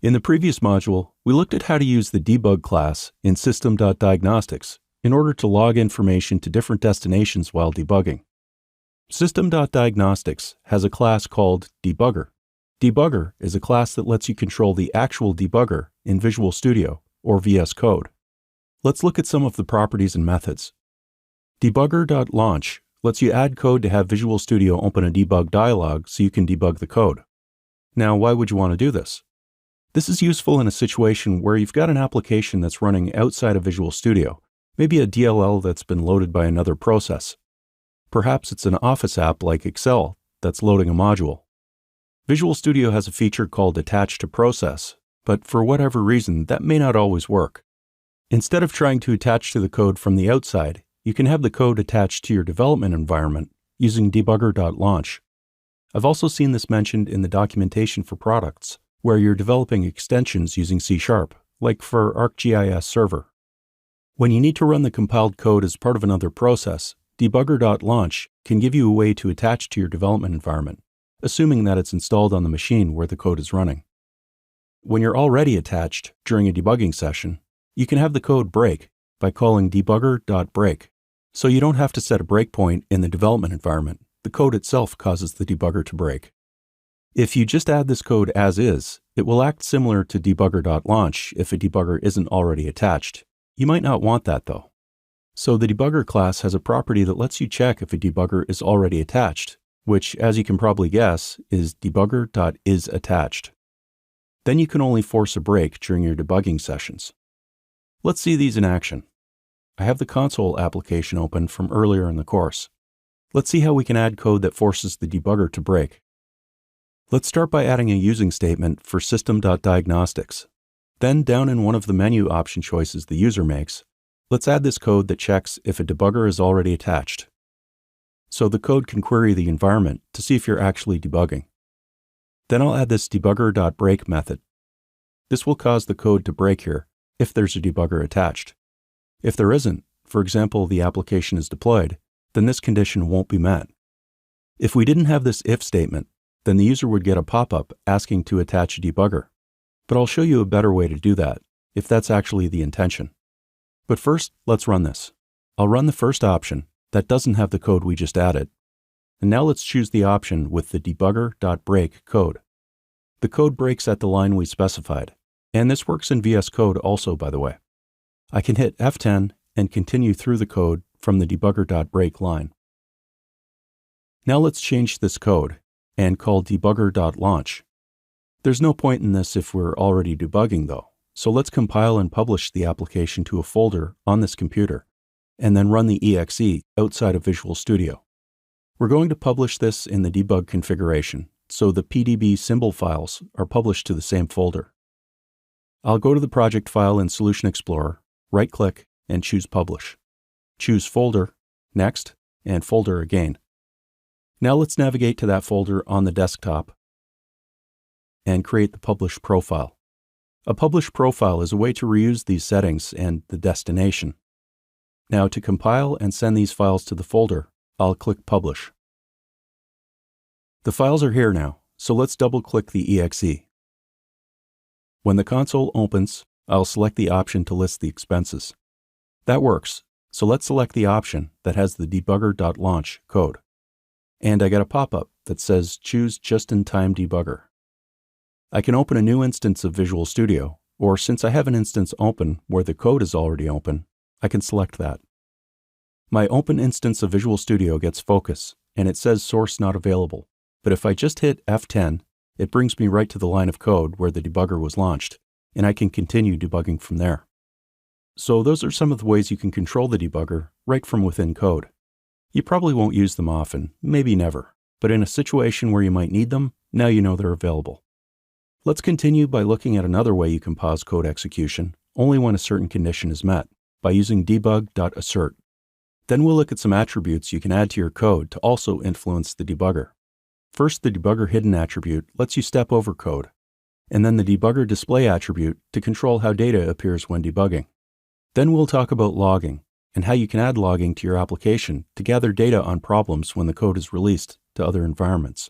In the previous module, we looked at how to use the debug class in system.diagnostics in order to log information to different destinations while debugging. System.diagnostics has a class called Debugger. Debugger is a class that lets you control the actual debugger in Visual Studio or VS Code. Let's look at some of the properties and methods. Debugger.launch lets you add code to have Visual Studio open a debug dialog so you can debug the code. Now, why would you want to do this? This is useful in a situation where you've got an application that's running outside of Visual Studio, maybe a DLL that's been loaded by another process. Perhaps it's an Office app like Excel that's loading a module. Visual Studio has a feature called Attach to Process, but for whatever reason, that may not always work. Instead of trying to attach to the code from the outside, you can have the code attached to your development environment using debugger.launch. I've also seen this mentioned in the documentation for products, where you're developing extensions using C#, like for ArcGIS Server. When you need to run the compiled code as part of another process, debugger.launch can give you a way to attach to your development environment, assuming that it's installed on the machine where the code is running. When you're already attached during a debugging session, you can have the code break by calling debugger.break. So you don't have to set a breakpoint in the development environment. The code itself causes the debugger to break. If you just add this code as is, it will act similar to debugger.launch if a debugger isn't already attached. You might not want that though. So the debugger class has a property that lets you check if a debugger is already attached, which, as you can probably guess, is debugger.isAttached. Then you can only force a break during your debugging sessions. Let's see these in action. I have the console application open from earlier in the course. Let's see how we can add code that forces the debugger to break. Let's start by adding a using statement for system.diagnostics. Then, down in one of the menu option choices the user makes, let's add this code that checks if a debugger is already attached. So the code can query the environment to see if you're actually debugging. Then I'll add this debugger.break method. This will cause the code to break here if there's a debugger attached. If there isn't, for example, the application is deployed, then this condition won't be met. If we didn't have this if statement, then the user would get a pop-up asking to attach a debugger. But I'll show you a better way to do that, if that's actually the intention. But first, let's run this. I'll run the first option that doesn't have the code we just added. And now let's choose the option with the debugger.break code. The code breaks at the line we specified, and this works in VS Code also, by the way. I can hit F10 and continue through the code from the debugger.break line. Now let's change this code and call debugger.launch. There's no point in this if we're already debugging though, so let's compile and publish the application to a folder on this computer, and then run the exe outside of Visual Studio. We're going to publish this in the debug configuration, so the PDB symbol files are published to the same folder. I'll go to the project file in Solution Explorer, right-click, and choose Publish. Choose Folder, Next, and Folder again. Now let's navigate to that folder on the desktop and create the Publish profile. A Publish profile is a way to reuse these settings and the destination. Now to compile and send these files to the folder, I'll click Publish. The files are here now, so let's double-click the exe. When the console opens, I'll select the option to list the expenses. That works, so let's select the option that has the debugger.launch code. And I get a pop-up that says Choose Just-in-Time Debugger. I can open a new instance of Visual Studio, or since I have an instance open where the code is already open, I can select that. My open instance of Visual Studio gets focus, and it says Source Not Available. But if I just hit F10, it brings me right to the line of code where the debugger was launched, and I can continue debugging from there. So those are some of the ways you can control the debugger right from within code. You probably won't use them often, maybe never, but in a situation where you might need them, now you know they're available. Let's continue by looking at another way you can pause code execution only when a certain condition is met, by using debug.assert. Then we'll look at some attributes you can add to your code to also influence the debugger. First, the debugger hidden attribute lets you step over code, and then the debugger display attribute to control how data appears when debugging. Then we'll talk about logging and how you can add logging to your application to gather data on problems when the code is released to other environments.